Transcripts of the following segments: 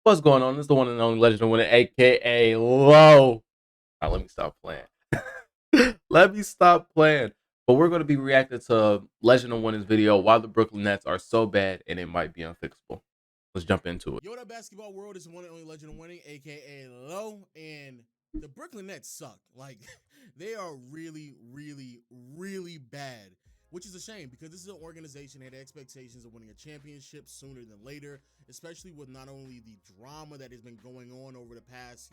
What's going on? It's the one and only Legend of Winner, aka Low. Let me stop playing. Let me stop playing. But we're going to be reacting to Legend of Winner's video, why the Brooklyn Nets are so bad and it might be unfixable. Let's jump into it. Yo, that basketball world is the one and only Legend of Winning, aka Low, and the Brooklyn Nets suck. Like, they are really, really, really bad, which is a shame because this is an organization that had expectations of winning a championship sooner than later, especially with not only the drama that has been going on over the past,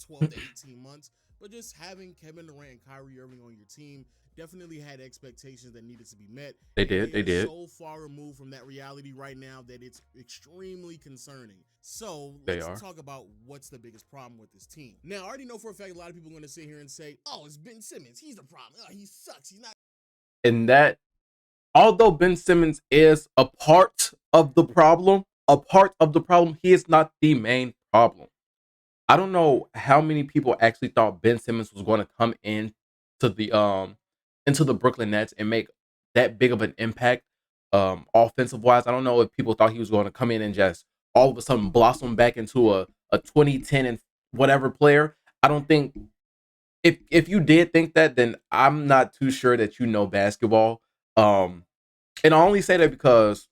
12 to 18 months, but just having Kevin Durant and Kyrie Irving on your team definitely had expectations that needed to be met. They And did. they They are did. so far removed from that reality right now that it's extremely concerning. So They let's are. talk about what's the biggest problem with this team. Now, I already know for a fact a lot of people are going to sit here and say, oh, it's Ben Simmons. He's the problem. Oh, he sucks. He's not. And that, although Ben Simmons is a part of the problem, he is not the main problem. I don't know how many people actually thought Ben Simmons was going to come in to the into the Brooklyn Nets and make that big of an impact offensive wise. I don't know if people thought he was going to come in and just all of a sudden blossom back into a 2010 and whatever player. I don't think if you did think that, then I'm not too sure that you know basketball. And I only say that because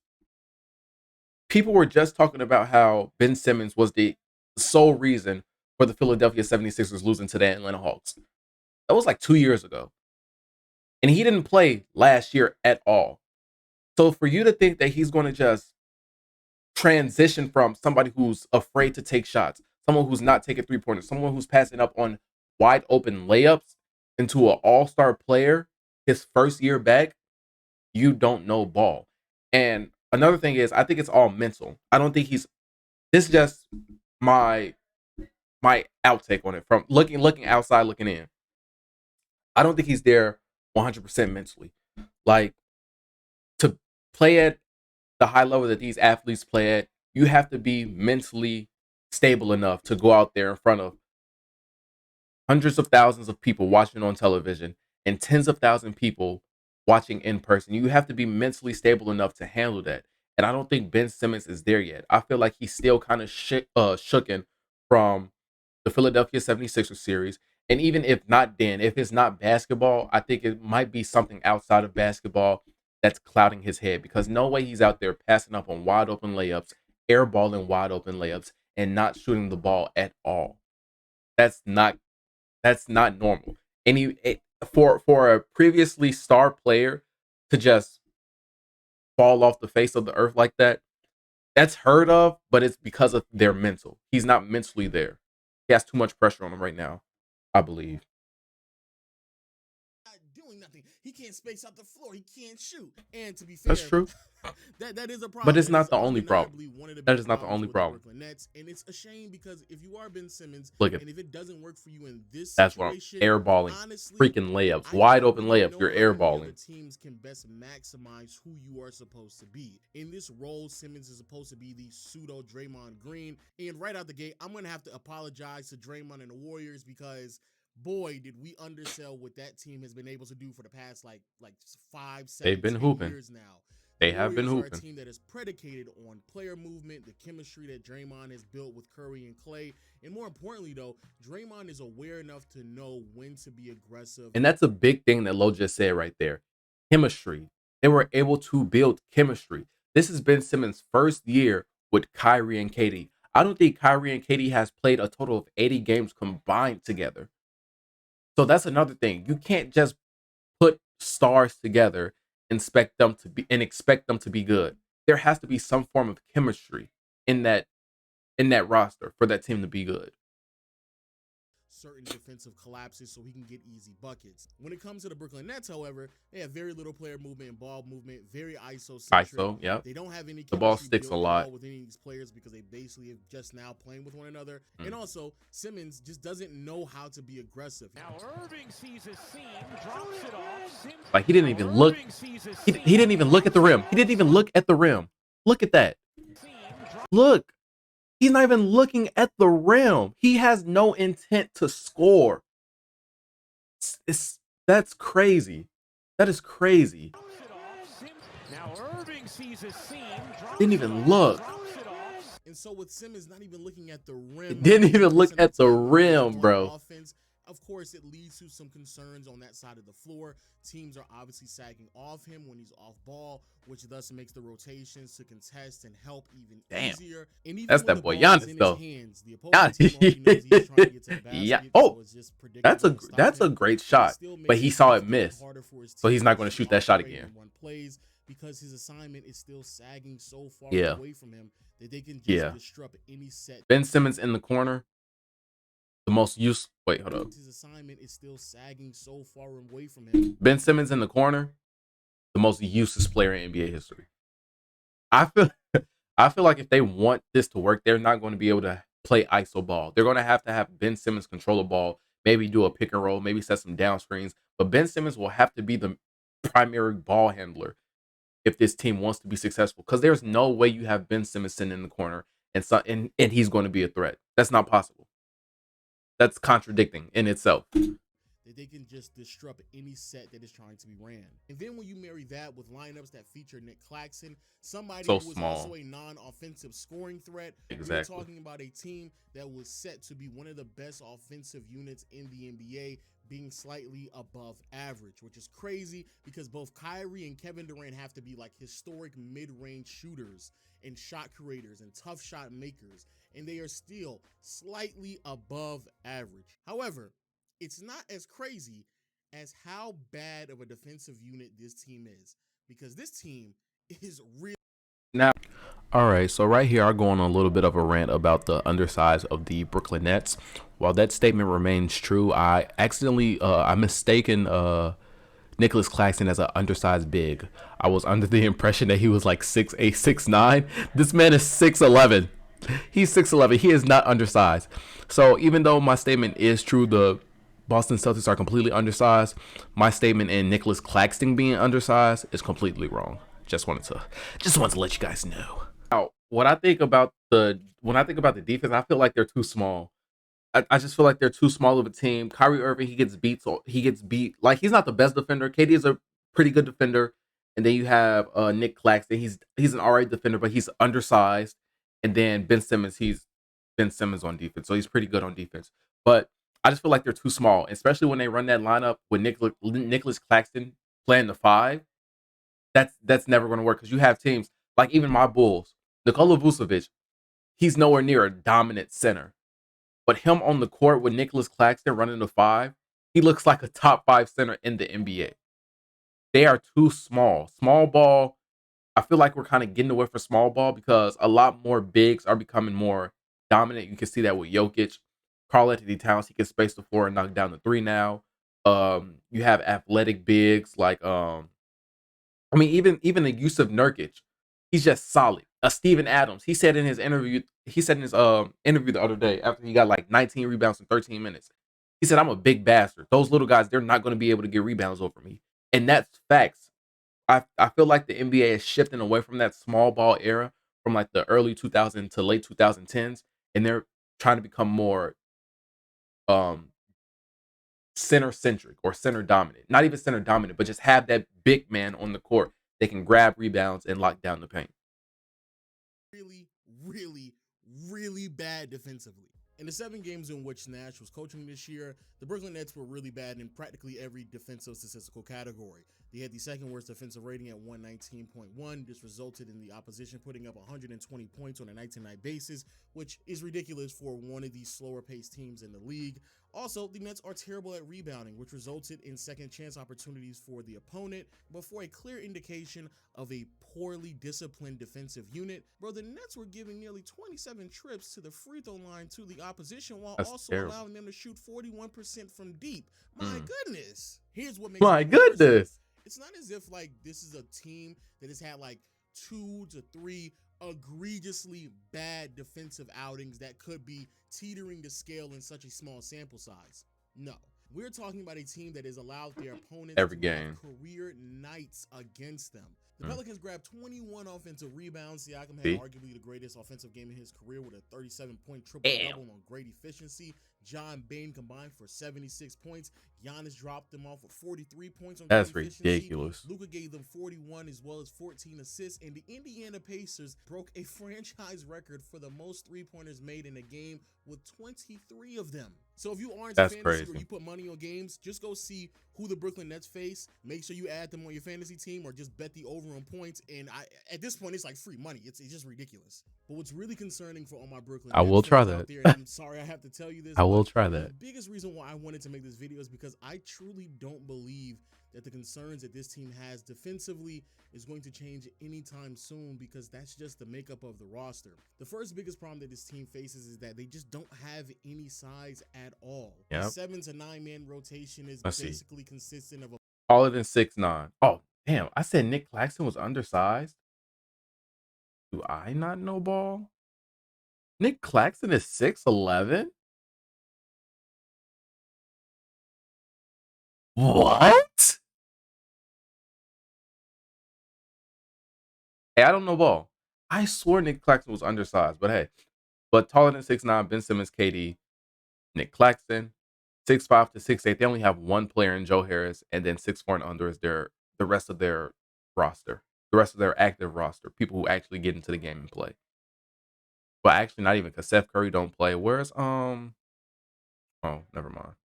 people were just talking about how Ben Simmons was the sole reason for the Philadelphia 76ers losing to the Atlanta Hawks. That was like 2 years ago. And he didn't play last year at all. So for you to think that he's going to just transition from somebody who's afraid to take shots, someone who's not taking 3-pointers, someone who's passing up on wide open layups into an all-star player his first year back, you don't know ball. And another thing is, I think it's all mental. I don't think he's. This is just my outtake on it from looking outside, looking in. I don't think he's there 100% mentally. Like, to play at the high level that these athletes play at, you have to be mentally stable enough to go out there in front of hundreds of thousands of people watching on television and tens of thousands of people watching in person. You have to be mentally stable enough to handle that. And I don't think Ben Simmons is there yet. I feel like he's still kind of shooken from the Philadelphia 76ers series. And even if not then, if it's not basketball, I think it might be something outside of basketball that's clouding his head, because no way he's out there passing up on wide open layups, airballing wide open layups, and not shooting the ball at all. That's not normal. And for a previously star player to just fall off the face of the earth like that, that's heard of, but it's because of their mental. He's not mentally there. He has too much pressure on him right now, I believe. Doing nothing. He can't space out the floor. He can't shoot. And to be That's fair, true, that is a but problem. it's That is not the only problem. undeniably one of the That biggest is not the problems only with the problem. Brooklyn Nets. And it's a shame because if you are Ben Simmons Look at and if it doesn't work for you in this that's what I'm situation, airballing, honestly, freaking layups, I wide don't open really layups. know You're how many other airballing. teams can best maximize who you are supposed to be. In this role, Simmons is supposed to be the pseudo Draymond Green. And right out the gate, I'm going to have to apologize to Draymond and the Warriors because boy, did we undersell what that team has been able to do for the past like 5, They've 7, been 10 hooping. years now. The They have been Warriors are a hooping. team that is predicated on player movement, the chemistry that Draymond has built with Curry and Clay, and more importantly, though, Draymond is aware enough to know when to be aggressive. And that's a big thing that Lo just said right there. Chemistry. They were able to build chemistry. This has been Simmons' first year with Kyrie and KD. I don't think Kyrie and KD has played a total of 80 games combined together. So that's another thing. You can't just put stars together and expect them to be good. There has to be some form of chemistry in that roster for that team to be good. Certain defensive collapses so he can get easy buckets. When it comes to the Brooklyn Nets, however, they have very little player movement and ball movement, very ISO-centric. ISO, yep. They don't have any The ball chemistry sticks a built at lot. all with any of these players because they basically have just now playing with one another. Mm. And also, Simmons just doesn't know how to be aggressive. Now Irving sees his seam, drops it off. Simmons. Like, he didn't even look. He didn't even look at the rim. He didn't even look at the rim. Look at that. Look. He's not even looking at the rim. He has no intent to score. That's crazy. That is crazy. Now Irving sees his seam, Didn't even look. And so with Simmons not even looking at the rim, Didn't even look 80% of at the time when he's rim, on bro. offense, of course, it leads to some concerns on that side of the floor. Teams are obviously sagging off him when he's off ball, which thus makes the rotations to contest and help even easier. And even That's when that the boy ball is Giannis, in his though. hands, the opposing team already knows he's trying to get to the Yeah. basket, Oh, so it's just predictable to stop that's a him. great But it shot, still but makes he it saw it significantly miss, harder for his so he's not going to teammates shoot that shot operate again. and run plays because his assignment is still sagging so far Yeah. away from him that they can just Yeah. disrupt any set. Ben Simmons in the corner, the most use. Wait, hold up. His assignment is still sagging so far away from him. Ben Simmons in the corner, the most useless player in NBA history. I feel like if they want this to work, they're not going to be able to play ISO ball. They're going to have Ben Simmons control the ball, maybe do a pick and roll, maybe set some down screens. But Ben Simmons will have to be the primary ball handler if this team wants to be successful. Because there's no way you have Ben Simmons sitting in the corner and he's going to be a threat. That's not possible. That's contradicting in itself. That they can just disrupt any set that is trying to be ran. And then when you marry that with lineups that feature Nick Claxton, somebody So who is small. also a non-offensive scoring threat, Exactly. we're talking about a team that was set to be one of the best offensive units in the NBA, being slightly above average, which is crazy because both Kyrie and Kevin Durant have to be like historic mid-range shooters and shot creators and tough shot makers, and they are still slightly above average. However, it's not as crazy as how bad of a defensive unit this team is, because this team is really. Now, all right, so right here, I'll go on a little bit of a rant about the undersize of the Brooklyn Nets. While that statement remains true, I mistaken Nicholas Claxton as an undersized big. I was under the impression that he was like 6'8", 6'9". This man is 6'11". He's 6'11". He is not undersized. So even though my statement is true, the Boston Celtics are completely undersized. My statement in Nicholas Claxton being undersized is completely wrong. Just wanted to let you guys know. Now, when I think about the defense, I feel like they're too small. I just feel like they're too small of a team. Kyrie Irving, he gets beat. So he gets beat. Like, he's not the best defender. KD is a pretty good defender. And then you have Nick Claxton. He's an alright defender, but he's undersized. And then Ben Simmons, he's Ben Simmons on defense. So he's pretty good on defense. But I just feel like they're too small, especially when they run that lineup with Nicholas Claxton playing the 5. That's never going to work because you have teams like even my Bulls, Nikola Vucevic, he's nowhere near a dominant center. But him on the court with Nicholas Claxton running the 5, he looks like a top 5 center in the NBA. They are too small. Small ball, I feel like we're kind of getting away from small ball because a lot more bigs are becoming more dominant. You can see that with Jokic. Karl-Anthony Towns, he can space the floor and knock down the 3 now. You have athletic bigs like even the use of Nurkic, he's just solid. Steven Adams, he said in his interview the other day after he got like 19 rebounds in 13 minutes. He said, "I'm a big bastard. Those little guys, they're not going to be able to get rebounds over me." And that's facts. I feel like the NBA is shifting away from that small ball era from like the early 2000s to late 2010s, and they're trying to become more um center centric or center dominant. Not even center dominant, but just have that big man on the court that can grab rebounds and lock down the paint. Really, really, really bad defensively. In the 7 games in which Nash was coaching this year, the Brooklyn Nets were really bad in practically every defensive statistical category. They had the second worst defensive rating at 119.1. This resulted in the opposition putting up 120 points on a night-to-night basis, which is ridiculous for one of these slower-paced teams in the league. Also, the Nets are terrible at rebounding, which resulted in second chance opportunities for the opponent, but for a clear indication of a poorly disciplined defensive unit, bro, the Nets were giving nearly 27 trips to the free throw line to the opposition while That's also terrible. allowing them to shoot 41% from deep. My goodness. Here's what makes My it worse. goodness. It's not as if like this is a team that has had like 2 to 3 egregiously bad defensive outings that could be teetering the scale in such a small sample size. No, we're talking about a team that has allowed their opponents Every to game. have career nights against them. The Pelicans grabbed 21 offensive rebounds. Siakam had See? arguably the greatest offensive game in his career with a 37-point triple-double on great efficiency. John Bain combined for 76 points. Giannis dropped them off with 43 points on That's great efficiency. ridiculous. Luka gave them 41 as well as 14 assists. And the Indiana Pacers broke a franchise record for the most three-pointers made in a game with 23 of them. So if you aren't That's fantasy crazy. or you put money on games, just go see who the Brooklyn Nets face. Make sure you add them on your fantasy team or just bet the over on points. And at this point, it's like free money. It's just ridiculous. But what's really concerning for all my Brooklyn I Nets will try fans that. out there, and I'm sorry I have to tell you this, I will but try the that. biggest reason why I wanted to make this video is because I truly don't believe that the concerns that this team has defensively is going to change anytime soon, because that's just the makeup of the roster. The first biggest problem that this team faces is that they just don't have any size at all. Yep. The 7 to 9 man rotation is Let's see. basically consistent of a Taller than 6'9". Oh, damn. I said Nick Claxton was undersized. Do I not know ball? Nick Claxton is 6'11". What? Hey, I don't know ball. I swore Nick Claxton was undersized, but hey. But taller than 6'9", Ben Simmons, KD, Nick Claxton, 6'5" to 6'8". They only have one player in Joe Harris, and then 6'4" and under is the rest of their roster. The rest of their active roster, people who actually get into the game and play. But actually, not even, because Seth Curry don't play. Where's Oh, never mind.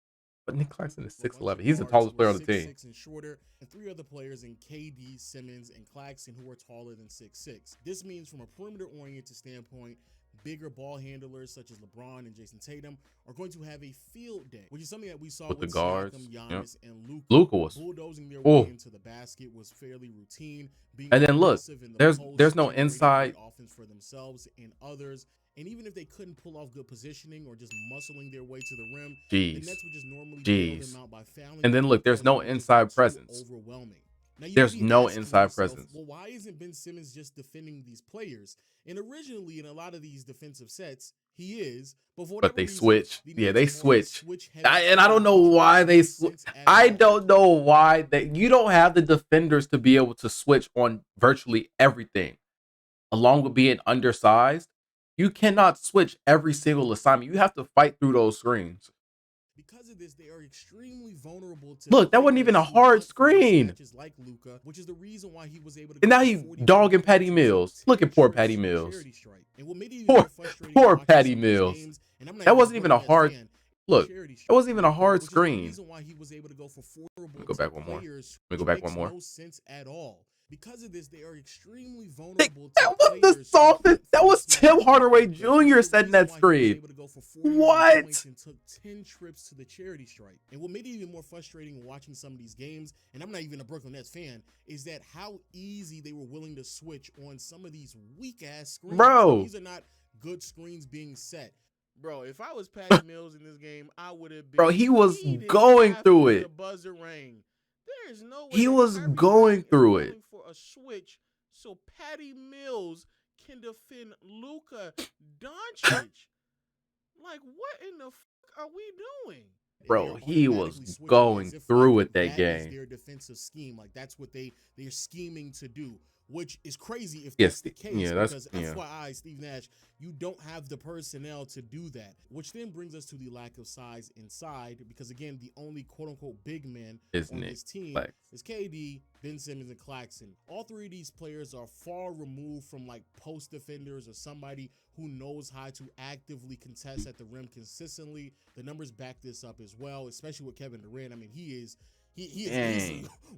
But Nick Claxton is 6'11". He's the tallest player on the team. 6'6" and shorter, and 3 other players in KD, Simmons, and Claxton who are taller than 6'6". This means from a perimeter-oriented standpoint, bigger ball handlers such as LeBron and Jason Tatum are going to have a field day, which is something that we saw with the guards, Siakam, Giannis, and Luka. Luka was bulldozing their way into the basket was fairly routine. And then look, in the there's post, no generating inside great offense for themselves and others. And even if they couldn't pull off good positioning or just muscling their way to the rim, the Nets would just normally bail them out by fouling. And then look, there's no inside presence. Overwhelming. Now, there's no inside yourself, presence. well, why isn't Ben Simmons just defending these players? And originally, in a lot of these defensive sets, he is. But they switch. Yeah, they switch. And I don't know why they switch. I don't know why you don't have the defenders to be able to switch on virtually everything. Along with being undersized, you cannot switch every single assignment. You have to fight through those screens. Because of this, they are extremely vulnerable to. Look, that wasn't even a hard screen. Like Luka, which is the reason why he was able to. And now he dogging Patty Mills. Look at poor Patty Mills. Poor Patty Mills. That wasn't even a hard. Look, it wasn't even a hard screen. Reason why he was able to go for Let me go back one more. Let me go back one more. No sense at all. Because of this, they are extremely vulnerable. That was the softest. That was Tim Hardaway Jr. setting that screen. What? And took 10 trips to the charity stripe. And what made it even more frustrating watching some of these games, and I'm not even a Brooklyn Nets fan, is that how easy they were willing to switch on some of these weak ass screens. Bro, these are not good screens being set. Bro, if I was Patty Mills in this game, I would have been. Bro, he was going through it. The buzzer rang. There is no way he was going through it. For a switch, so Patty Mills can defend Luka Doncic. Like, what in the fuck are we doing? Bro, he was going through it that game. Their defensive scheme, like that's what they're scheming to do, which is crazy if that's the case. Because FYI, Steve Nash, you don't have the personnel to do that. Which then brings us to the lack of size inside, because again, the only quote-unquote big men on this team is KD, Ben Simmons, and Claxton. All 3 of these players are far removed from like post defenders or somebody who knows how to actively contest at the rim consistently. The numbers back this up as well, especially with Kevin Durant. I mean, he is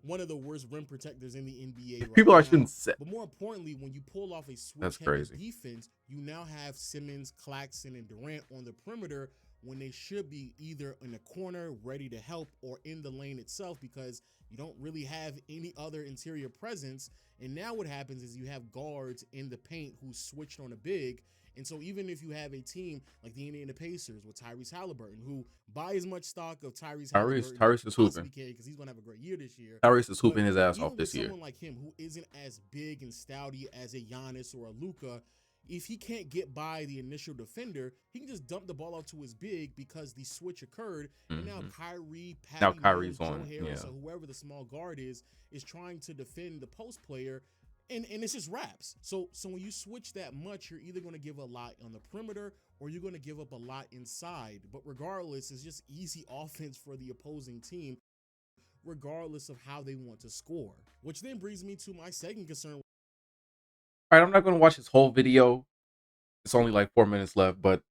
one of the worst rim protectors in the NBA right People now. are shouldn't say. But more importantly, when you pull off a switch defense, you now have Simmons, Claxton, and Durant on the perimeter when they should be either in the corner ready to help or in the lane itself, because you don't really have any other interior presence. And now what happens is you have guards in the paint who switched on a big. And so even if you have a team like the Indiana Pacers with Tyrese Halliburton, who buy as much stock of Tyrese is hooping, because he's going to have a great year this year. Tyrese is hooping his ass off this year. Someone like him who isn't as big and stouty as a Giannis or a Luka, if he can't get by the initial defender, he can just dump the ball out to his big because the switch occurred. And now Kyrie's on, Joe Harris, or whoever the small guard is trying to defend the post player. And it's just wraps. So when you switch that much, you're either going to give a lot on the perimeter or you're going to give up a lot inside. But regardless, it's just easy offense for the opposing team, regardless of how they want to score. Which then brings me to my second concern. All right, I'm not going to watch this whole video. It's only like 4 minutes left, but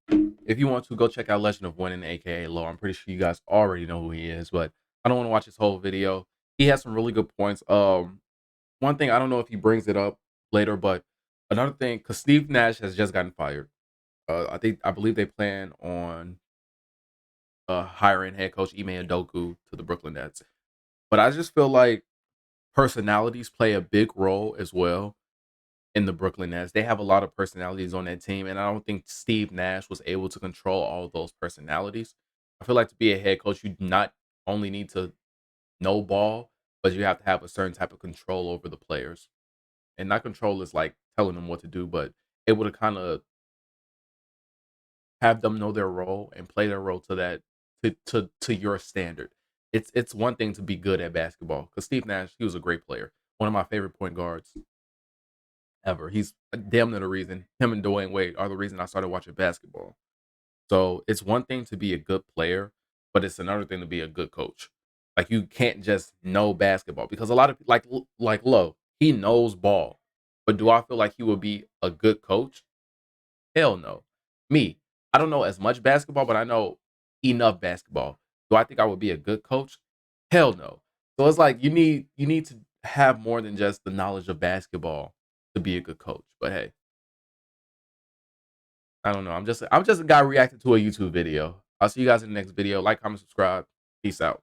if you want to, go check out Legend of Winning, aka Low. I'm pretty sure you guys already know who he is, but I don't want to watch his whole video. He has some really good points. One thing, I don't know if he brings it up later, but another thing, because Steve Nash has just gotten fired. I believe they plan on hiring head coach Ime Udoka to the Brooklyn Nets. But I just feel like personalities play a big role as well in the Brooklyn Nets. They have a lot of personalities on that team, and I don't think Steve Nash was able to control all of those personalities. I feel like to be a head coach, you not only need to know ball, but you have to have a certain type of control over the players. And not control is like telling them what to do, but able to kind of have them know their role and play their role to that to your standard. It's one thing to be good at basketball because Steve Nash, he was a great player, one of my favorite point guards ever. He's damn near the reason him and Dwayne Wade are the reason I started watching basketball. So it's one thing to be a good player, but it's another thing to be a good coach. Like you can't just know basketball because a lot of like Low, he knows ball, but do I feel like he would be a good coach? Hell no. Me, I don't know as much basketball, but I know enough basketball. Do I think I would be a good coach? Hell no. So it's like you need to have more than just the knowledge of basketball to be a good coach. But hey, I don't know. I'm just a guy reacting to a YouTube video. I'll see you guys in the next video. Like, comment, subscribe. Peace out.